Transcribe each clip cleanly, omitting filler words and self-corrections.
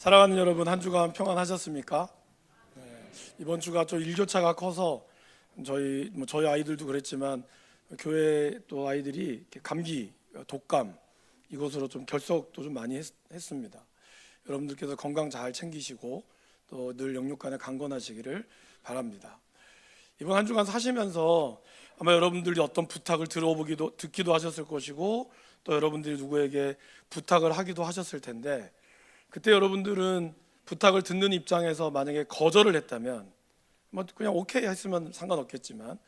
사랑하는 여러분, 한 주간 평안하셨습니까? 이번 주가 좀 일교차가 커서 저희 아이들도 그랬지만 교회 또 아이들이 이렇게 감기, 독감 이것으로 좀 결석도 좀 많이 했습니다. 여러분들께서 건강 잘 챙기시고 또 늘 영육간에 강건하시기를 바랍니다. 이번 한 주간 사시면서 아마 여러분들이 어떤 부탁을 듣기도 하셨을 것이고 또 여러분들이 누구에게 부탁을 하기도 하셨을 텐데, 그때 여러분들은 부탁을 듣는 입장에서 만약에 거절을 했다면 뭐 그냥 오케이 했으면 상관없겠지만,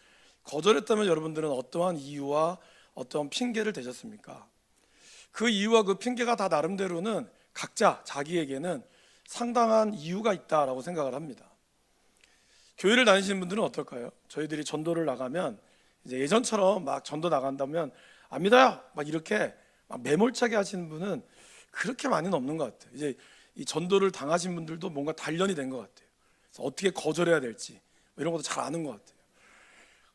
거절했다면 여러분들은 어떠한 이유와 어떠한 핑계를 대셨습니까? 그 이유와 그 핑계가 다 나름대로는 각자 자기에게는 상당한 이유가 있다라고 생각을 합니다. 교회를 다니시는 분들은 어떨까요? 저희들이 전도를 나가면 이제 예전처럼 막 전도 나간다면 안 믿어요 막 이렇게 막 매몰차게 하시는 분은 그렇게 많이는 없는 것 같아요. 이제 이 전도를 당하신 분들도 뭔가 단련이 된 것 같아요. 그래서 어떻게 거절해야 될지 이런 것도 잘 아는 것 같아요.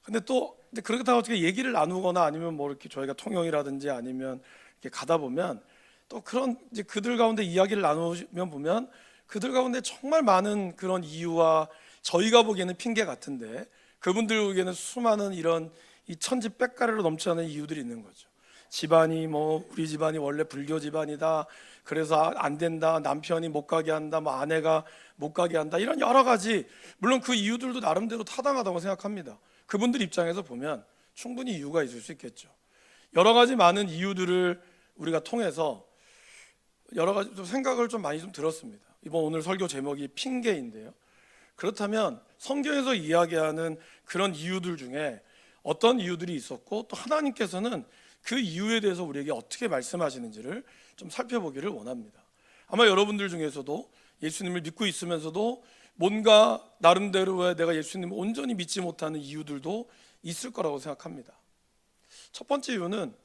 근데 그렇다고 어떻게 얘기를 나누거나 아니면 뭐 이렇게 저희가 통영이라든지 아니면 이렇게 가다 보면 또 그런 이제 그들 가운데 이야기를 나누면 보면 그들 가운데 정말 많은 그런 이유와 저희가 보기에는 핑계 같은데 그분들에게는 수많은 이런 이 천지백가리로 넘쳐나는 이유들이 있는 거죠. 집안이 뭐 우리 집안이 원래 불교 집안이다, 그래서 안 된다, 남편이 못 가게 한다, 뭐 아내가 못 가게 한다, 이런 여러 가지, 물론 그 이유들도 나름대로 타당하다고 생각합니다. 그분들 입장에서 보면 충분히 이유가 있을 수 있겠죠. 여러 가지 많은 이유들을 우리가 통해서 여러 가지 좀 생각을 좀 많이 좀 들었습니다. 이번 오늘 설교 제목이 핑계인데요. 그렇다면 성경에서 이야기하는 그런 이유들 중에 어떤 이유들이 있었고 또 하나님께서는 그 이유에 대해서 우리에게 어떻게 말씀하시는지를 좀 살펴보기를 원합니다. 아마 여러분들 중에서도 예수님을 믿고 있으면서도 뭔가 나름대로의 내가 예수님을 온전히 믿지 못하는 이유들도 있을 거라고 생각합니다. 첫 번째 이유는,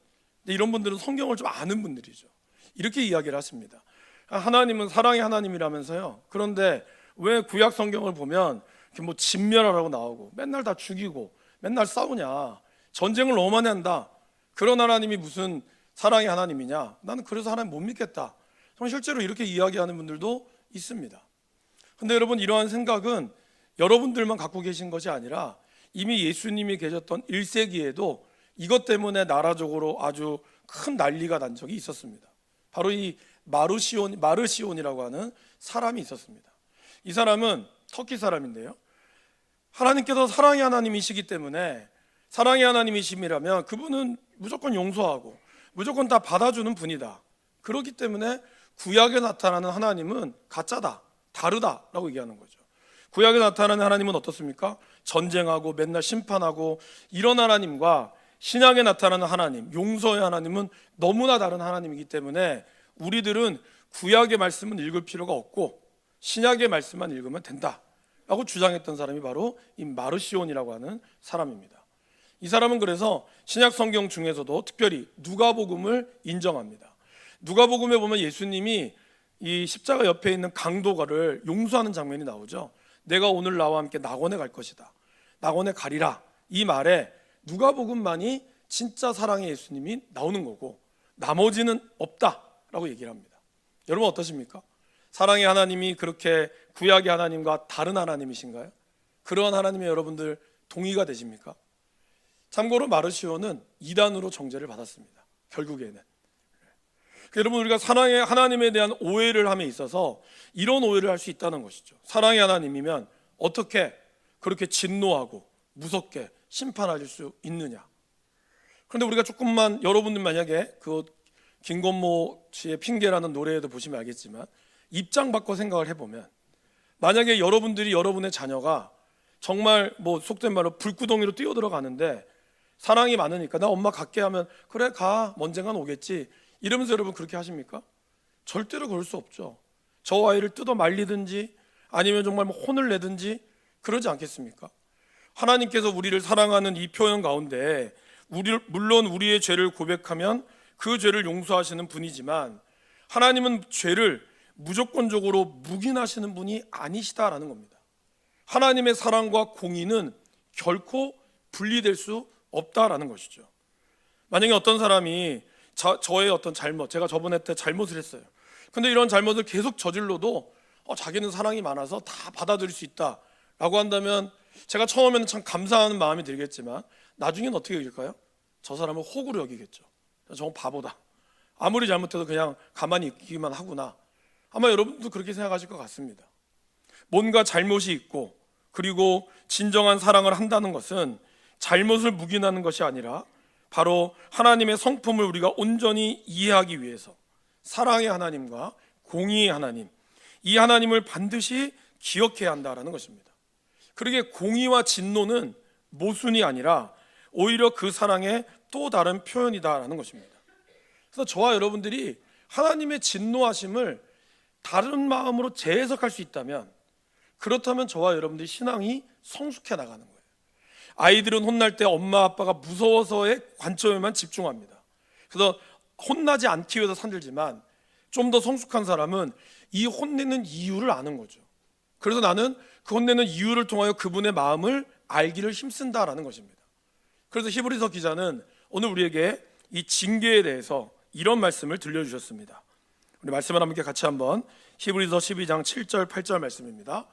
이런 분들은 성경을 좀 아는 분들이죠. 이렇게 이야기를 하십니다. 하나님은 사랑의 하나님이라면서요. 그런데 왜 구약 성경을 보면 이렇게 뭐 진멸하라고 나오고 맨날 다 죽이고 맨날 싸우냐, 전쟁을 너무 많이 한다, 그런 하나님이 무슨 사랑의 하나님이냐, 나는 그래서 하나님 못 믿겠다. 실제로 이렇게 이야기하는 분들도 있습니다. 근데 여러분, 이러한 생각은 여러분들만 갖고 계신 것이 아니라 이미 예수님이 계셨던 1세기에도 이것 때문에 나라적으로 아주 큰 난리가 난 적이 있었습니다. 바로 이 마르시온이라고 하는 사람이 있었습니다. 이 사람은 터키 사람인데요, 하나님께서 사랑의 하나님이시기 때문에, 사랑의 하나님이심이라면 그분은 무조건 용서하고 무조건 다 받아주는 분이다. 그렇기 때문에 구약에 나타나는 하나님은 가짜다, 다르다라고 얘기하는 거죠. 구약에 나타나는 하나님은 어떻습니까? 전쟁하고 맨날 심판하고 이런 하나님과 신약에 나타나는 하나님, 용서의 하나님은 너무나 다른 하나님이기 때문에 우리들은 구약의 말씀은 읽을 필요가 없고 신약의 말씀만 읽으면 된다 라고 주장했던 사람이 바로 이 마르시온이라고 하는 사람입니다. 이 사람은 그래서 신약 성경 중에서도 특별히 누가복음을 인정합니다. 누가복음에 보면 예수님이 이 십자가 옆에 있는 강도가를 용서하는 장면이 나오죠. 내가 오늘 나와 함께 낙원에 갈 것이다, 낙원에 가리라, 이 말에 누가복음만이 진짜 사랑의 예수님이 나오는 거고 나머지는 없다라고 얘기를 합니다. 여러분 어떠십니까? 사랑의 하나님이 그렇게 구약의 하나님과 다른 하나님이신가요? 그러한 하나님의 여러분들 동의가 되십니까? 참고로 마르시오는 이단으로 정죄를 받았습니다. 결국에는. 여러분, 우리가 사랑의 하나님에 대한 오해를 함에 있어서 이런 오해를 할 수 있다는 것이죠. 사랑의 하나님이면 어떻게 그렇게 진노하고 무섭게 심판하실 수 있느냐. 그런데 우리가 조금만, 여러분들 만약에 그 김건모 씨의 핑계라는 노래에도 보시면 알겠지만 입장 바꿔 생각을 해보면, 만약에 여러분들이 여러분의 자녀가 정말 뭐 속된 말로 불구덩이로 뛰어들어가는데 사랑이 많으니까 나 엄마 갈게 하면 그래 가, 언젠간 오겠지 이러면서 여러분 그렇게 하십니까? 절대로 그럴 수 없죠. 저 아이를 뜯어 말리든지 아니면 정말 뭐 혼을 내든지 그러지 않겠습니까? 하나님께서 우리를 사랑하는 이 표현 가운데 물론 우리의 죄를 고백하면 그 죄를 용서하시는 분이지만 하나님은 죄를 무조건적으로 묵인하시는 분이 아니시다라는 겁니다. 하나님의 사랑과 공의는 결코 분리될 수 없다라는 것이죠. 만약에 어떤 사람이 저의 어떤 잘못, 제가 저번에 때 잘못을 했어요. 근데 이런 잘못을 계속 저질러도 자기는 사랑이 많아서 다 받아들일 수 있다라고 한다면 제가 처음에는 참 감사하는 마음이 들겠지만 나중에는 어떻게 여길까요? 저 사람을 호구로 여기겠죠. 저건 바보다. 아무리 잘못해도 그냥 가만히 있기만 하구나. 아마 여러분도 그렇게 생각하실 것 같습니다. 뭔가 잘못이 있고 그리고 진정한 사랑을 한다는 것은 잘못을 묵인하는 것이 아니라 바로 하나님의 성품을 우리가 온전히 이해하기 위해서 사랑의 하나님과 공의의 하나님, 이 하나님을 반드시 기억해야 한다는 것입니다. 그러기에 공의와 진노는 모순이 아니라 오히려 그 사랑의 또 다른 표현이다라는 것입니다. 그래서 저와 여러분들이 하나님의 진노하심을 다른 마음으로 재해석할 수 있다면, 그렇다면 저와 여러분들의 신앙이 성숙해 나가는 거예요. 아이들은 혼날 때 엄마 아빠가 무서워서의 관점에만 집중합니다. 그래서 혼나지 않기 위해서 산들지만 좀 더 성숙한 사람은 이 혼내는 이유를 아는 거죠. 그래서 나는 그 혼내는 이유를 통하여 그분의 마음을 알기를 힘쓴다라는 것입니다. 그래서 히브리서 기자는 오늘 우리에게 이 징계에 대해서 이런 말씀을 들려주셨습니다. 우리 말씀을 함께 같이 한번, 히브리서 12장 7절 8절 말씀입니다.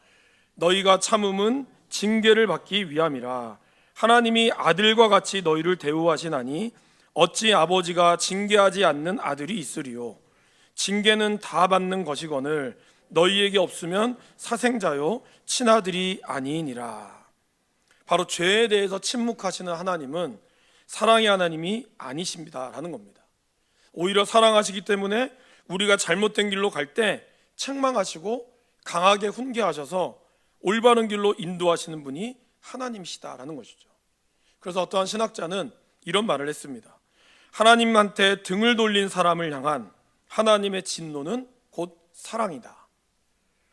너희가 참음은 징계를 받기 위함이라. 하나님이 아들과 같이 너희를 대우하시나니 어찌 아버지가 징계하지 않는 아들이 있으리요. 징계는 다 받는 것이거늘 너희에게 없으면 사생자요 친아들이 아니니라. 바로 죄에 대해서 침묵하시는 하나님은 사랑의 하나님이 아니십니다라는 겁니다. 오히려 사랑하시기 때문에 우리가 잘못된 길로 갈 때 책망하시고 강하게 훈계하셔서 올바른 길로 인도하시는 분이 하나님이시다라는 것이죠. 그래서 어떠한 신학자는 이런 말을 했습니다. 하나님한테 등을 돌린 사람을 향한 하나님의 진노는 곧 사랑이다.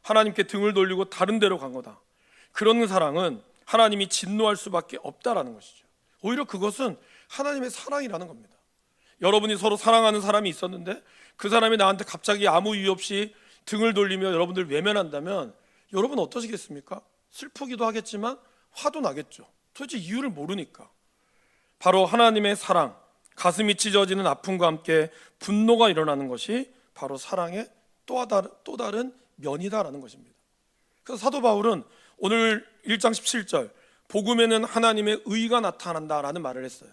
하나님께 등을 돌리고 다른 데로 간 거다. 그런 사랑은 하나님이 진노할 수밖에 없다라는 것이죠. 오히려 그것은 하나님의 사랑이라는 겁니다. 여러분이 서로 사랑하는 사람이 있었는데 그 사람이 나한테 갑자기 아무 이유 없이 등을 돌리며 여러분들 외면한다면 여러분 어떠시겠습니까? 슬프기도 하겠지만 화도 나겠죠. 도대체 이유를 모르니까. 바로 하나님의 사랑, 가슴이 찢어지는 아픔과 함께 분노가 일어나는 것이 바로 사랑의 또 다른 면이다라는 것입니다. 그래서 사도 바울은 오늘 1장 17절 복음에는 하나님의 의가 나타난다라는 말을 했어요.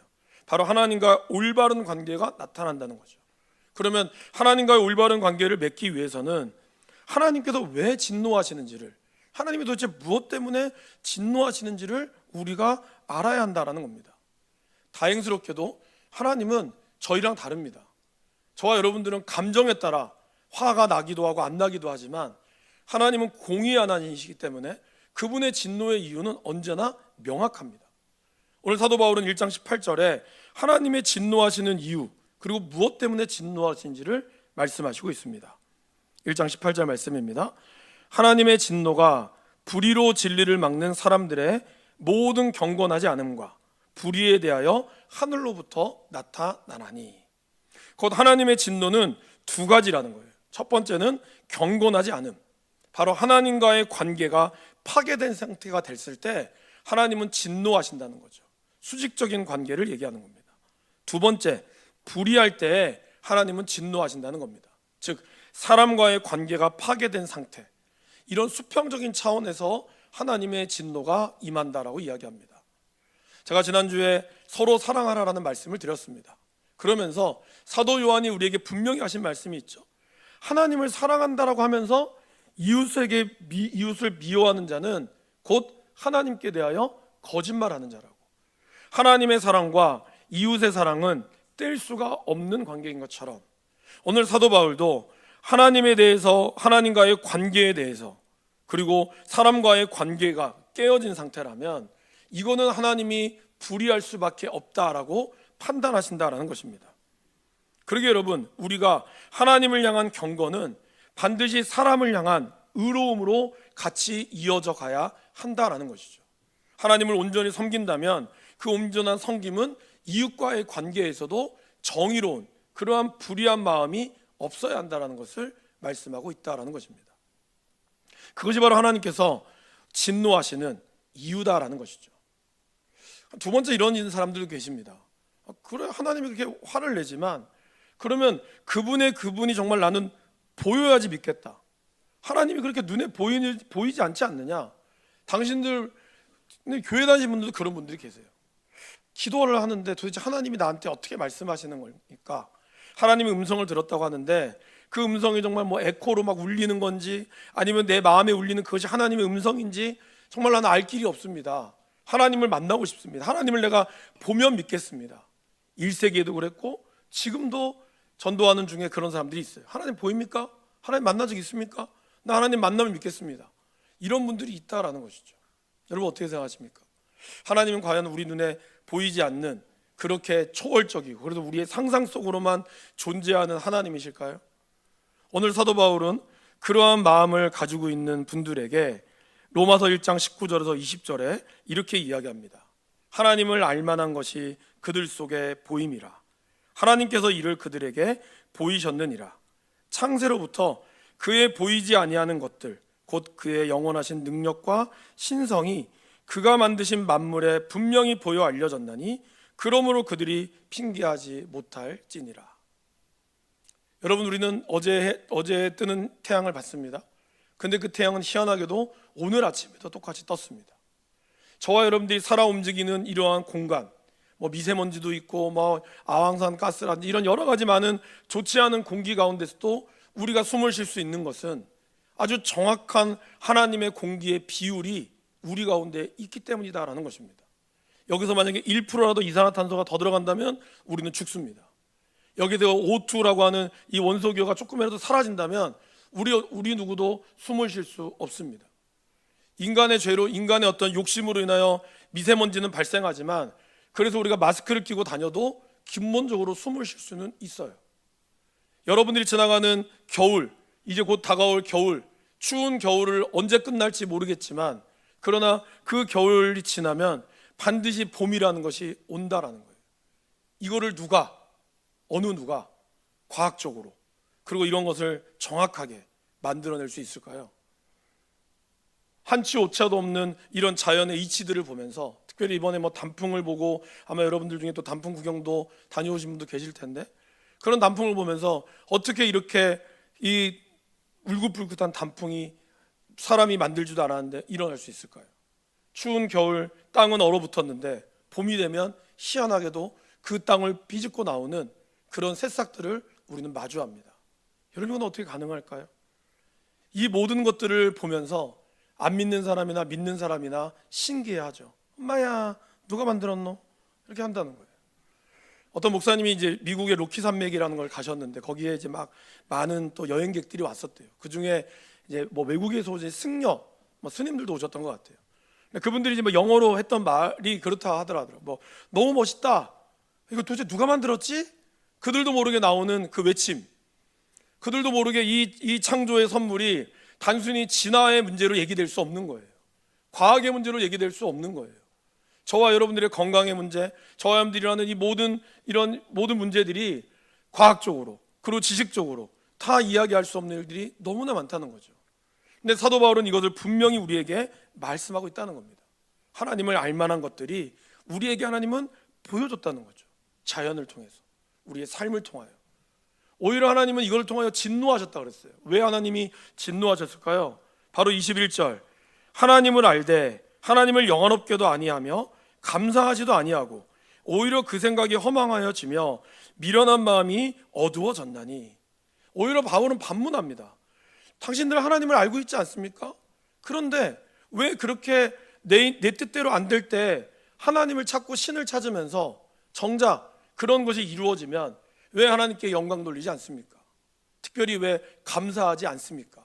바로 하나님과 올바른 관계가 나타난다는 거죠. 그러면 하나님과의 올바른 관계를 맺기 위해서는 하나님께서 왜 진노하시는지를, 하나님이 도대체 무엇 때문에 진노하시는지를 우리가 알아야 한다라는 겁니다. 다행스럽게도 하나님은 저희랑 다릅니다. 저와 여러분들은 감정에 따라 화가 나기도 하고 안 나기도 하지만 하나님은 공의의 하나님이시기 때문에 그분의 진노의 이유는 언제나 명확합니다. 오늘 사도 바울은 1장 18절에 하나님의 진노하시는 이유, 그리고 무엇 때문에 진노하신지를 말씀하시고 있습니다. 1장 18절 말씀입니다. 하나님의 진노가 불의로 진리를 막는 사람들의 모든 경건하지 않음과 불의에 대하여 하늘로부터 나타나나니. 곧 하나님의 진노는 두 가지라는 거예요. 첫 번째는 경건하지 않음, 바로 하나님과의 관계가 파괴된 상태가 됐을 때 하나님은 진노하신다는 거죠. 수직적인 관계를 얘기하는 겁니다. 두 번째, 불의할 때 하나님은 진노하신다는 겁니다. 즉 사람과의 관계가 파괴된 상태, 이런 수평적인 차원에서 하나님의 진노가 임한다라고 이야기합니다. 제가 지난주에 서로 사랑하라라는 말씀을 드렸습니다. 그러면서 사도 요한이 우리에게 분명히 하신 말씀이 있죠. 하나님을 사랑한다라고 하면서 이웃을 미워하는 자는 곧 하나님께 대하여 거짓말하는 자라고. 하나님의 사랑과 이웃의 사랑은 뗄 수가 없는 관계인 것처럼 오늘 사도 바울도 하나님에 대해서, 하나님과의 관계에 대해서, 그리고 사람과의 관계가 깨어진 상태라면 이거는 하나님이 불의할 수밖에 없다라고 판단하신다라는 것입니다. 그러게 여러분, 우리가 하나님을 향한 경건은 반드시 사람을 향한 의로움으로 같이 이어져 가야 한다라는 것이죠. 하나님을 온전히 섬긴다면 그 온전한 섬김은 이웃과의 관계에서도 정의로운 그러한 불의한 마음이 없어야 한다라는 것을 말씀하고 있다라는 것입니다. 그것이 바로 하나님께서 진노하시는 이유다라는 것이죠. 두 번째, 이런 사람들도 계십니다. 그래, 하나님이 그렇게 화를 내지만 그러면 그분이 정말 나는 보여야지 믿겠다. 하나님이 그렇게 눈에 보이지 않지 않느냐? 당신들 교회 다니시는 분들도 그런 분들이 계세요. 기도를 하는데 도대체 하나님이 나한테 어떻게 말씀하시는 겁니까? 하나님의 음성을 들었다고 하는데 그 음성이 정말 뭐 에코로 막 울리는 건지 아니면 내 마음에 울리는 그것이 하나님의 음성인지 정말 나는 알 길이 없습니다. 하나님을 만나고 싶습니다. 하나님을 내가 보면 믿겠습니다. 1세기에도 그랬고 지금도 전도하는 중에 그런 사람들이 있어요. 하나님 보입니까? 하나님 만난 적 있습니까? 나 하나님 만나면 믿겠습니다. 이런 분들이 있다라는 것이죠. 여러분 어떻게 생각하십니까? 하나님은 과연 우리 눈에 보이지 않는 그렇게 초월적이고 그래도 우리의 상상 속으로만 존재하는 하나님이실까요? 오늘 사도 바울은 그러한 마음을 가지고 있는 분들에게 로마서 1장 19절에서 20절에 이렇게 이야기합니다. 하나님을 알만한 것이 그들 속에 보임이라. 하나님께서 이를 그들에게 보이셨느니라. 창세로부터 그의 보이지 아니하는 것들 곧 그의 영원하신 능력과 신성이 그가 만드신 만물에 분명히 보여 알려졌나니 그러므로 그들이 핑계하지 못할지니라. 여러분 우리는 어제 뜨는 태양을 봤습니다. 근데 그 태양은 희한하게도 오늘 아침에도 똑같이 떴습니다. 저와 여러분들이 살아 움직이는 이러한 공간, 뭐 미세먼지도 있고 뭐 아황산 가스라든지 이런 여러 가지 많은 좋지 않은 공기 가운데서도 우리가 숨을 쉴 수 있는 것은 아주 정확한 하나님의 공기의 비율이 우리 가운데 있기 때문이다라는 것입니다. 여기서 만약에 1%라도 이산화탄소가 더 들어간다면 우리는 죽습니다. 여기서 O2라고 하는 이 원소기호가 조금이라도 사라진다면 우리 누구도 숨을 쉴 수 없습니다. 인간의 죄로 인간의 어떤 욕심으로 인하여 미세먼지는 발생하지만 그래서 우리가 마스크를 끼고 다녀도 기본적으로 숨을 쉴 수는 있어요. 여러분들이 지나가는 겨울, 이제 곧 다가올 겨울, 추운 겨울을 언제 끝날지 모르겠지만 그러나 그 겨울이 지나면 반드시 봄이라는 것이 온다라는 거예요. 이거를 어느 누가 과학적으로 그리고 이런 것을 정확하게 만들어낼 수 있을까요? 한치 오차도 없는 이런 자연의 이치들을 보면서 특별히 이번에 뭐 단풍을 보고 아마 여러분들 중에 또 단풍 구경도 다녀오신 분도 계실 텐데 그런 단풍을 보면서 어떻게 이렇게 이 울긋불긋한 단풍이 사람이 만들지도 않았는데 일어날 수 있을까요? 추운 겨울 땅은 얼어붙었는데 봄이 되면 희한하게도 그 땅을 비집고 나오는 그런 새싹들을 우리는 마주합니다. 여러분 어떻게 가능할까요? 이 모든 것들을 보면서 안 믿는 사람이나 믿는 사람이나 신기해하죠. 엄마야 누가 만들었노? 이렇게 한다는 거예요. 어떤 목사님이 이제 미국의 로키 산맥이라는 걸 가셨는데 거기에 이제 막 많은 또 여행객들이 왔었대요. 그 중에 이제 뭐 외국에서 오신 승려, 뭐 스님들도 오셨던 것 같아요. 그분들이 이제 뭐 영어로 했던 말이 그렇다 하더라고요. 뭐 너무 멋있다. 이거 도대체 누가 만들었지? 그들도 모르게 나오는 그 외침. 그들도 모르게 이 창조의 선물이 단순히 진화의 문제로 얘기될 수 없는 거예요. 과학의 문제로 얘기될 수 없는 거예요. 저와 여러분들의 건강의 문제, 저와 여러분들이라는 이런 모든 문제들이 과학적으로 그리고 지식적으로 다 이야기할 수 없는 일들이 너무나 많다는 거죠. 근데 사도 바울은 이것을 분명히 우리에게 말씀하고 있다는 겁니다. 하나님을 알만한 것들이 우리에게 하나님은 보여줬다는 거죠. 자연을 통해서, 우리의 삶을 통하여. 오히려 하나님은 이걸 통하여 진노하셨다 그랬어요. 왜 하나님이 진노하셨을까요? 바로 21절 하나님을 알되 하나님을 영원롭게도 아니하며 감사하지도 아니하고 오히려 그 생각이 허망하여지며 미련한 마음이 어두워졌나니. 오히려 바울은 반문합니다. 당신들 하나님을 알고 있지 않습니까? 그런데 왜 그렇게 내 뜻대로 안 될 때 하나님을 찾고 신을 찾으면서 정작 그런 것이 이루어지면 왜 하나님께 영광 돌리지 않습니까? 특별히 왜 감사하지 않습니까?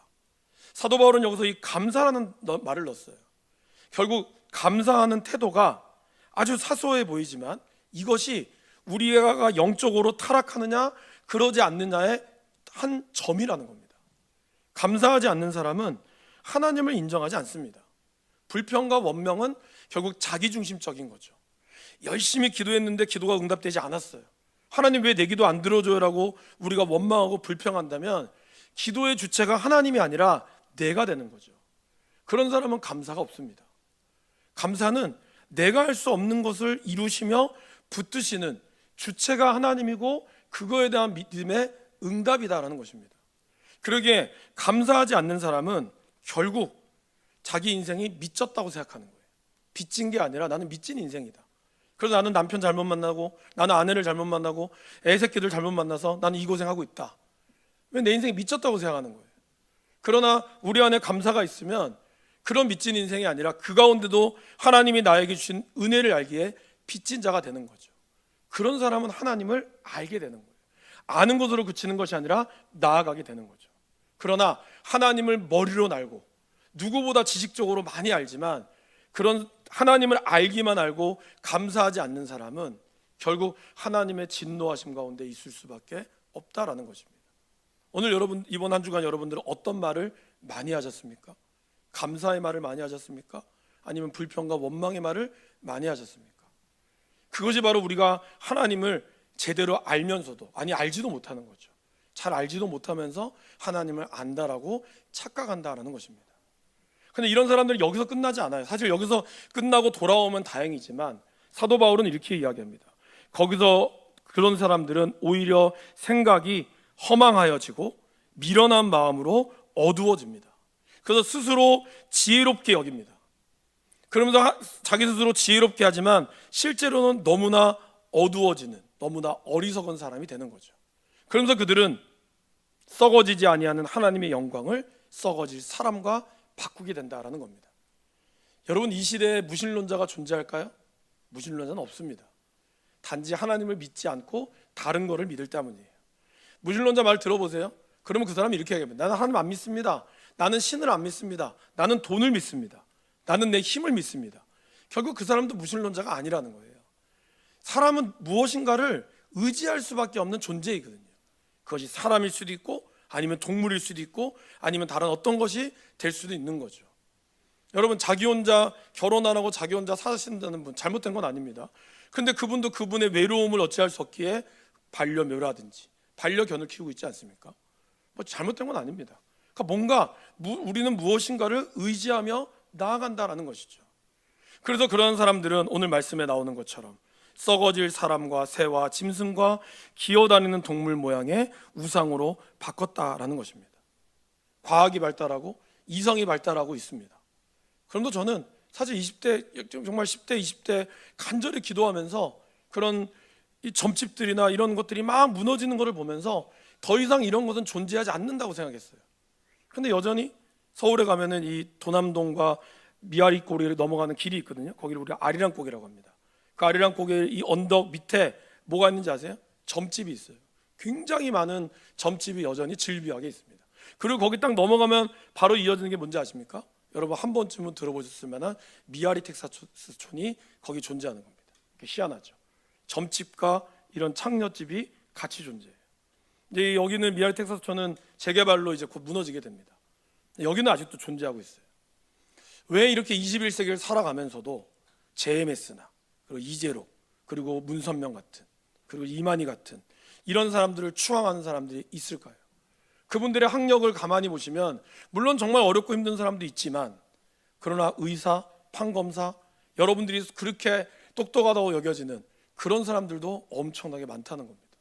사도 바울은 여기서 이 감사라는 말을 넣었어요. 결국 감사하는 태도가 아주 사소해 보이지만 이것이 우리가 영적으로 타락하느냐 그러지 않느냐의 한 점이라는 겁니다. 감사하지 않는 사람은 하나님을 인정하지 않습니다. 불평과 원명은 결국 자기중심적인 거죠. 열심히 기도했는데 기도가 응답되지 않았어요. 하나님 왜 내 기도 안 들어줘요라고 우리가 원망하고 불평한다면 기도의 주체가 하나님이 아니라 내가 되는 거죠. 그런 사람은 감사가 없습니다. 감사는 내가 할 수 없는 것을 이루시며 붙드시는 주체가 하나님이고 그거에 대한 믿음의 응답이다라는 것입니다. 그러기에 감사하지 않는 사람은 결국 자기 인생이 미쳤다고 생각하는 거예요. 빚진 게 아니라 나는 미친 인생이다. 그래서 나는 남편 잘못 만나고, 나는 아내를 잘못 만나고, 애 새끼들 잘못 만나서 나는 이 고생하고 있다. 왜 내 인생이 미쳤다고 생각하는 거예요. 그러나 우리 안에 감사가 있으면 그런 미친 인생이 아니라 그 가운데도 하나님이 나에게 주신 은혜를 알기에 빚진 자가 되는 거죠. 그런 사람은 하나님을 알게 되는 거예요. 아는 것으로 그치는 것이 아니라 나아가게 되는 거죠. 그러나 하나님을 머리로 알고 누구보다 지식적으로 많이 알지만 그런 하나님을 알기만 알고 감사하지 않는 사람은 결국 하나님의 진노하심 가운데 있을 수밖에 없다라는 것입니다. 오늘 여러분, 이번 한 주간 여러분들은 어떤 말을 많이 하셨습니까? 감사의 말을 많이 하셨습니까? 아니면 불평과 원망의 말을 많이 하셨습니까? 그것이 바로 우리가 하나님을 제대로 알면서도, 아니 알지도 못하는 거죠. 잘 알지도 못하면서 하나님을 안다라고 착각한다라는 것입니다. 근데 이런 사람들은 여기서 끝나지 않아요. 사실 여기서 끝나고 돌아오면 다행이지만 사도 바울은 이렇게 이야기합니다. 거기서 그런 사람들은 오히려 생각이 허망하여지고 미련한 마음으로 어두워집니다. 그래서 스스로 지혜롭게 여깁니다. 그러면서 자기 스스로 지혜롭게 하지만 실제로는 너무나 어두워지는, 너무나 어리석은 사람이 되는 거죠. 그러면서 그들은 썩어지지 아니하는 하나님의 영광을 썩어질 사람과 바꾸게 된다라는 겁니다. 여러분, 이 시대에 무신론자가 존재할까요? 무신론자는 없습니다. 단지 하나님을 믿지 않고 다른 거를 믿을 때문이에요. 무신론자 말 들어보세요. 그러면 그 사람이 이렇게 얘기합니다. 나는 하나님 안 믿습니다. 나는 신을 안 믿습니다. 나는 돈을 믿습니다. 나는 내 힘을 믿습니다. 결국 그 사람도 무신론자가 아니라는 거예요. 사람은 무엇인가를 의지할 수밖에 없는 존재이거든요. 그것이 사람일 수도 있고 아니면 동물일 수도 있고 아니면 다른 어떤 것이 될 수도 있는 거죠. 여러분, 자기 혼자 결혼 안 하고 자기 혼자 사신다는 분, 잘못된 건 아닙니다. 근데 그분도 그분의 외로움을 어찌할 수 없기에 반려묘라든지 반려견을 키우고 있지 않습니까? 뭐 잘못된 건 아닙니다. 그러니까 뭔가 우리는 무엇인가를 의지하며 나아간다라는 것이죠. 그래서 그런 사람들은 오늘 말씀에 나오는 것처럼 썩어질 사람과 새와 짐승과 기어다니는 동물 모양의 우상으로 바꿨다라는 것입니다. 과학이 발달하고 이성이 발달하고 있습니다. 그런데 저는 사실 20대, 정말 10대, 20대 간절히 기도하면서 그런 이 점집들이나 이런 것들이 막 무너지는 것을 보면서 더 이상 이런 것은 존재하지 않는다고 생각했어요. 근데 여전히 서울에 가면은 이 도남동과 미아리 고리를 넘어가는 길이 있거든요. 거기를 우리가 아리랑 고개라고 합니다. 그 아리랑 고개 이 언덕 밑에 뭐가 있는지 아세요? 점집이 있어요. 굉장히 많은 점집이 여전히 즐비하게 있습니다. 그리고 거기 딱 넘어가면 바로 이어지는 게 뭔지 아십니까? 여러분 한 번쯤은 들어보셨을 만한 미아리 텍사스촌이 거기 존재하는 겁니다. 희한하죠. 점집과 이런 창녀집이 같이 존재해요. 이제 여기는 미아리 텍사스촌은 재개발로 이제 곧 무너지게 됩니다. 여기는 아직도 존재하고 있어요. 왜 이렇게 21세기를 살아가면서도 JMS나 그리고 이재록 그리고 문선명 같은 그리고 이만희 같은 이런 사람들을 추앙하는 사람들이 있을까요? 그분들의 학력을 가만히 보시면 물론 정말 어렵고 힘든 사람도 있지만 그러나 의사, 판검사 여러분들이 그렇게 똑똑하다고 여겨지는 그런 사람들도 엄청나게 많다는 겁니다.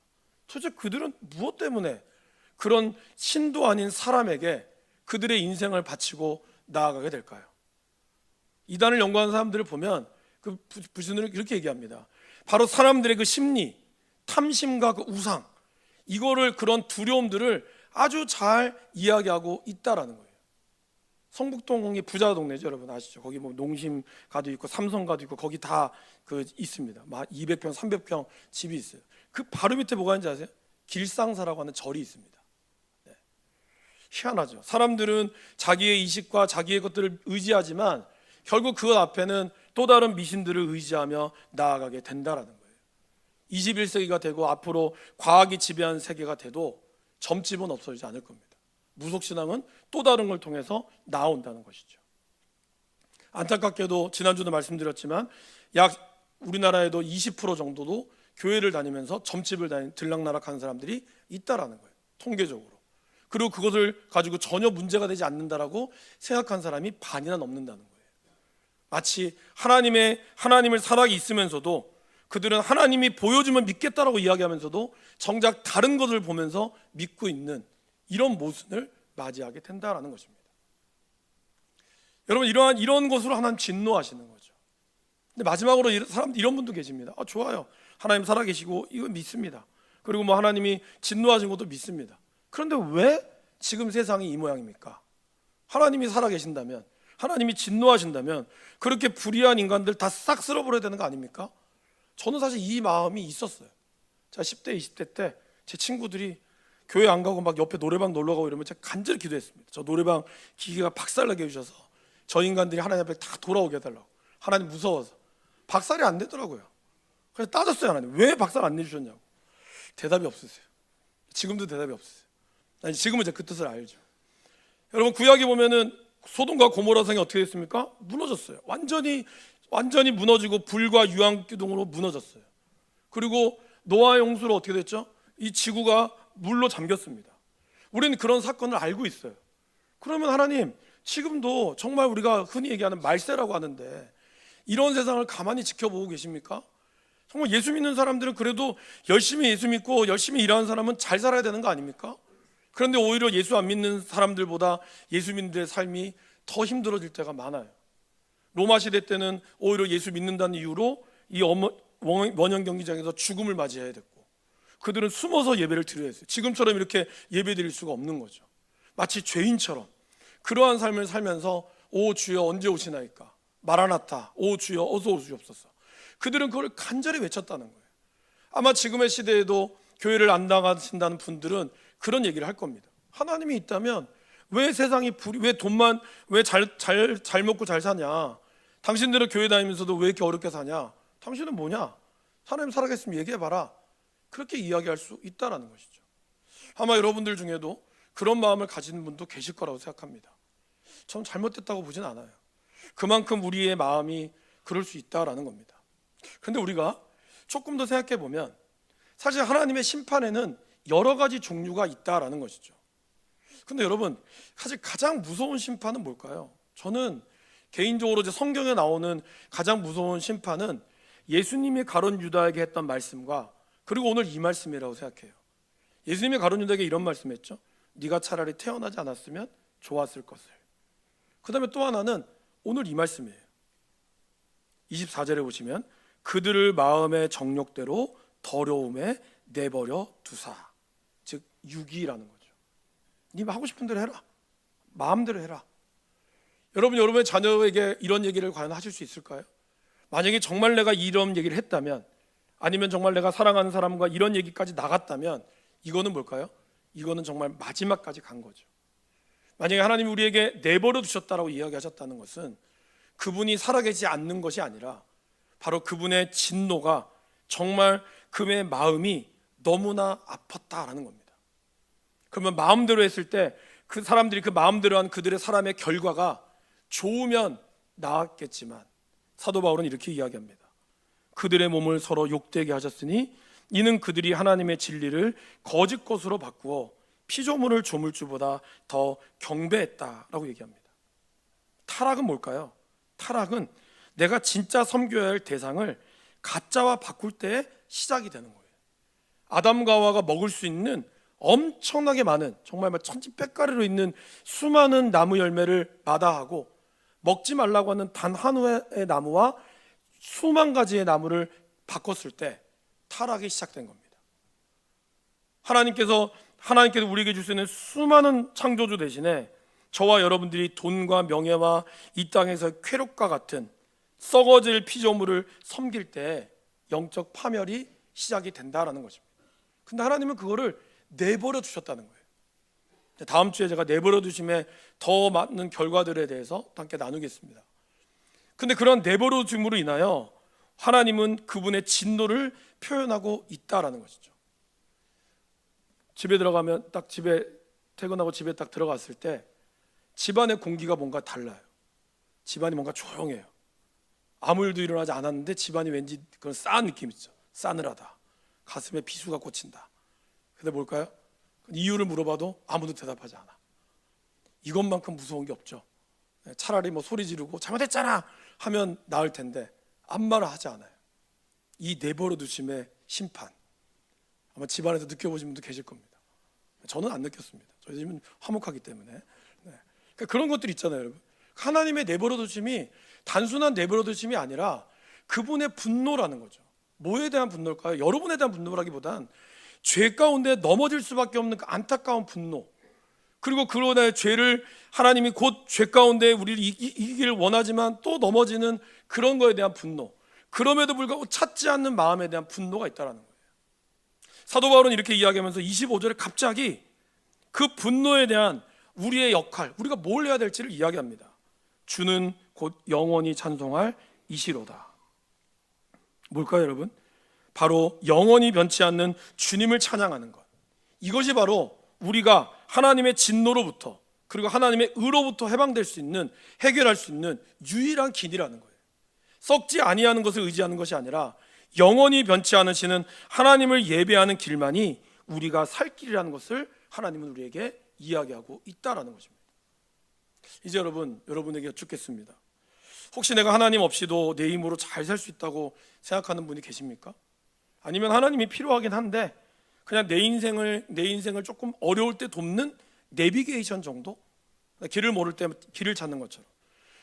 도대체 그들은 무엇 때문에 그런 신도 아닌 사람에게 그들의 인생을 바치고 나아가게 될까요? 이단을 연구하는 사람들을 보면 그 부신을 이렇게 얘기합니다. 바로 사람들의 그 심리, 탐심과 그 우상, 이거를 그런 두려움들을 아주 잘 이야기하고 있다라는 거예요. 성북동이 부자 동네죠, 여러분 아시죠? 거기 뭐 농심가도 있고 삼성가도 있고 거기 다 그 있습니다. 막 200평, 300평 집이 있어요. 그 바로 밑에 뭐가 있는지 아세요? 길상사라고 하는 절이 있습니다. 네. 희한하죠. 사람들은 자기의 이식과 자기의 것들을 의지하지만 결국 그 앞에는 또 다른 미신들을 의지하며 나아가게 된다라는 거예요. 21세기가 되고 앞으로 과학이 지배한 세계가 돼도 점집은 없어지지 않을 겁니다. 무속신앙은 또 다른 걸 통해서 나온다는 것이죠. 안타깝게도 지난주도 말씀드렸지만 약 우리나라에도 20% 정도도 교회를 다니면서 점집을 들락날락하는 사람들이 있다라는 거예요. 통계적으로. 그리고 그것을 가지고 전혀 문제가 되지 않는다라고 생각한 사람이 반이나 넘는다는 거예요. 마치 하나님을 살아 있으면서도 그들은 하나님이 보여주면 믿겠다라고 이야기하면서도 정작 다른 것을 보면서 믿고 있는 이런 모순을 맞이하게 된다라는 것입니다. 여러분, 이런 것으로 하나님 진노하시는 거죠. 근데 마지막으로 이런 분도 계십니다. 좋아요, 하나님 살아계시고 이거 믿습니다. 그리고 뭐 하나님이 진노하신 것도 믿습니다. 그런데 왜 지금 세상이 이 모양입니까? 하나님이 살아계신다면, 하나님이 진노하신다면 그렇게 불의한 인간들 다 싹 쓸어버려야 되는 거 아닙니까? 저는 사실 이 마음이 있었어요. 제가 10대, 20대 때 제 친구들이 교회 안 가고 막 옆에 노래방 놀러 가고 이러면 제가 간절히 기도했습니다. 저 노래방 기계가 박살나게 해주셔서 저 인간들이 하나님 앞에 다 돌아오게 해달라고. 하나님 무서워서. 박살이 안 되더라고요. 그래서 따졌어요. 하나님 왜 박살 안 내주셨냐고. 대답이 없으세요. 지금도 대답이 없으세요. 아니, 지금은 이제 그 뜻을 알죠. 여러분, 구약에 보면은 소돔과 고모라 성이 어떻게 됐습니까? 무너졌어요. 완전히 무너지고 불과 유황기둥으로 무너졌어요. 그리고 노아 홍수로 어떻게 됐죠? 이 지구가 물로 잠겼습니다. 우리는 그런 사건을 알고 있어요. 그러면 하나님, 지금도 정말 우리가 흔히 얘기하는 말세라고 하는데 이런 세상을 가만히 지켜보고 계십니까? 정말 예수 믿는 사람들은 그래도 열심히 예수 믿고 열심히 일하는 사람은 잘 살아야 되는 거 아닙니까? 그런데 오히려 예수 안 믿는 사람들보다 예수 믿는 자의 삶이 더 힘들어질 때가 많아요. 로마 시대 때는 오히려 예수 믿는다는 이유로 이 원형 경기장에서 죽음을 맞이해야 됐고, 그들은 숨어서 예배를 드려야 했어요. 지금처럼 이렇게 예배 드릴 수가 없는 거죠. 마치 죄인처럼 그러한 삶을 살면서 오 주여 언제 오시나이까, 마라나타, 오 주여 어서 오시옵소서. 그들은 그걸 간절히 외쳤다는 거예요. 아마 지금의 시대에도 교회를 안 나가신다는 분들은 그런 얘기를 할 겁니다. 하나님이 있다면 왜 세상이 왜 돈만 왜 잘 먹고 잘 사냐? 당신들은 교회 다니면서도 왜 이렇게 어렵게 사냐? 당신은 뭐냐? 하나님 살아계시면 얘기해봐라. 그렇게 이야기할 수 있다라는 것이죠. 아마 여러분들 중에도 그런 마음을 가지는 분도 계실 거라고 생각합니다. 전 잘못됐다고 보진 않아요. 그만큼 우리의 마음이 그럴 수 있다라는 겁니다. 그런데 우리가 조금 더 생각해 보면 사실 하나님의 심판에는 여러 가지 종류가 있다라는 것이죠. 근데 여러분, 사실 가장 무서운 심판은 뭘까요? 저는 개인적으로 이제 성경에 나오는 가장 무서운 심판은 예수님이 가룟 유다에게 했던 말씀과 그리고 오늘 이 말씀이라고 생각해요. 예수님이 가룟 유다에게 이런 말씀했죠. 네가 차라리 태어나지 않았으면 좋았을 것을. 그 다음에 또 하나는 오늘 이 말씀이에요. 24절에 보시면 그들을 마음의 정욕대로 더러움에 내버려 두사. 즉 유기라는 거죠. 네 하고 싶은 대로 해라. 마음대로 해라. 여러분의 자녀에게 이런 얘기를 과연 하실 수 있을까요? 만약에 정말 내가 이런 얘기를 했다면, 아니면 정말 내가 사랑하는 사람과 이런 얘기까지 나갔다면 이거는 뭘까요? 이거는 정말 마지막까지 간 거죠. 만약에 하나님이 우리에게 내버려 두셨다라고 이야기하셨다는 것은 그분이 살아계시지 않는 것이 아니라 바로 그분의 진노가 정말 그의 마음이 너무나 아팠다라는 겁니다. 그러면 마음대로 했을 때 그 사람들이 그 마음대로 한 그들의 사람의 결과가 좋으면 나았겠지만 사도 바울은 이렇게 이야기합니다. 그들의 몸을 서로 욕되게 하셨으니 이는 그들이 하나님의 진리를 거짓 것으로 바꾸어 피조물을 조물주보다 더 경배했다라고 얘기합니다. 타락은 뭘까요? 타락은 내가 진짜 섬겨야 할 대상을 가짜와 바꿀 때 시작이 되는 거예요. 아담과 하와가 먹을 수 있는 엄청나게 많은, 정말 천지백가리로 있는 수많은 나무 열매를 마다하고 먹지 말라고 하는 단 한 후의 나무와 수만 가지의 나무를 바꿨을 때 타락이 시작된 겁니다. 하나님께서 우리에게 줄 수 있는 수많은 창조주 대신에 저와 여러분들이 돈과 명예와 이 땅에서 쾌락과 같은 썩어질 피조물을 섬길 때 영적 파멸이 시작이 된다라는 것입니다. 근데 하나님은 그거를 내버려 두셨다는 거예요. 다음 주에 제가 내버려 두심에 더 많은 결과들에 대해서 함께 나누겠습니다. 근데 그런 내버려 둠으로 인하여 하나님은 그분의 진노를 표현하고 있다라는 것이죠. 집에 들어가면 딱 집에 퇴근하고 집에 딱 들어갔을 때 집안의 공기가 뭔가 달라요. 집안이 뭔가 조용해요. 아무 일도 일어나지 않았는데 집안이 왠지 그런 싸한 느낌이 있죠. 싸늘하다. 가슴에 비수가 꽂힌다. 근데 뭘까요? 이유를 물어봐도 아무도 대답하지 않아. 이것만큼 무서운 게 없죠. 차라리 뭐 소리 지르고 잘못했잖아 하면 나을 텐데 아무 말을 하지 않아요. 이 내버려 두심의 심판, 아마 집안에서 느껴보신 분도 계실 겁니다. 저는 안 느꼈습니다. 저희 집은 화목하기 때문에. 네. 그러니까 그런 것들 있잖아요, 여러분. 하나님의 내버려 두심이 단순한 내버려 두심이 아니라 그분의 분노라는 거죠. 뭐에 대한 분노일까요? 여러분에 대한 분노라기보단 죄 가운데 넘어질 수밖에 없는 그 안타까운 분노, 그리고 그러나 죄를 하나님이 곧 죄 가운데 우리를 이기기를 원하지만 또 넘어지는 그런 거에 대한 분노, 그럼에도 불구하고 찾지 않는 마음에 대한 분노가 있다는 거예요. 사도 바울은 이렇게 이야기하면서 25절에 갑자기 그 분노에 대한 우리의 역할, 우리가 뭘 해야 될지를 이야기합니다. 주는 곧 영원히 찬송할 이시로다. 뭘까요, 여러분? 바로 영원히 변치 않는 주님을 찬양하는 것. 이것이 바로 우리가 하나님의 진노로부터, 그리고 하나님의 의로부터 해방될 수 있는, 해결할 수 있는 유일한 길이라는 거예요. 썩지 아니하는 것을 의지하는 것이 아니라 영원히 변치 않으시는 하나님을 예배하는 길만이 우리가 살 길이라는 것을 하나님은 우리에게 이야기하고 있다라는 것입니다. 이제 여러분에게 여쭙겠습니다. 혹시 내가 하나님 없이도 내 힘으로 잘 살 수 있다고 생각하는 분이 계십니까? 아니면 하나님이 필요하긴 한데 그냥 내 인생을 조금 어려울 때 돕는 내비게이션 정도? 길을 모를 때 길을 찾는 것처럼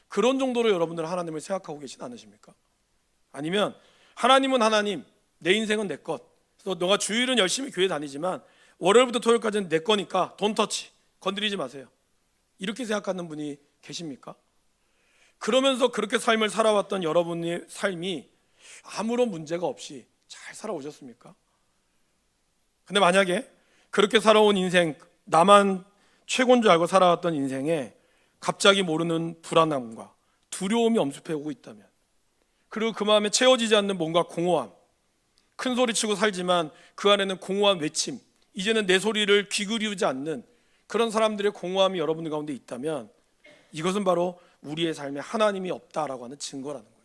그런 정도로 여러분들은 하나님을 생각하고 계시지 않으십니까? 아니면 하나님은 하나님, 내 인생은 내 것, 그래서 너가 주일은 열심히 교회 다니지만 월요일부터 토요일까지는 내 거니까 돈 터치, 건드리지 마세요, 이렇게 생각하는 분이 계십니까? 그러면서 그렇게 삶을 살아왔던 여러분의 삶이 아무런 문제가 없이 잘 살아오셨습니까? 근데 만약에 그렇게 살아온 인생, 나만 최고인 줄 알고 살아왔던 인생에 갑자기 모르는 불안함과 두려움이 엄습해 오고 있다면, 그리고 그 마음에 채워지지 않는 뭔가 공허함, 큰 소리치고 살지만 그 안에는 공허한 외침, 이제는 내 소리를 귀 기울이지 않는 그런 사람들의 공허함이 여러분들 가운데 있다면 이것은 바로 우리의 삶에 하나님이 없다라고 하는 증거라는 거예요.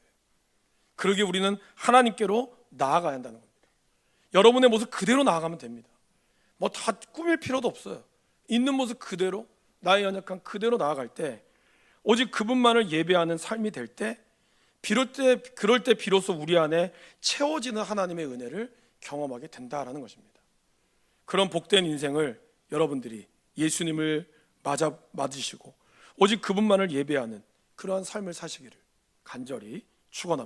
그러기에 우리는 하나님께로 나아가야 한다는 겁니다. 여러분의 모습 그대로 나아가면 됩니다. 뭐 다 꾸밀 필요도 없어요. 있는 모습 그대로, 나의 연약한 그대로 나아갈 때 오직 그분만을 예배하는 삶이 될 때, 그럴 때 비로소 우리 안에 채워지는 하나님의 은혜를 경험하게 된다라는 것입니다. 그런 복된 인생을 여러분들이 예수님을 맞으시고 오직 그분만을 예배하는 그러한 삶을 사시기를 간절히 축원합니다.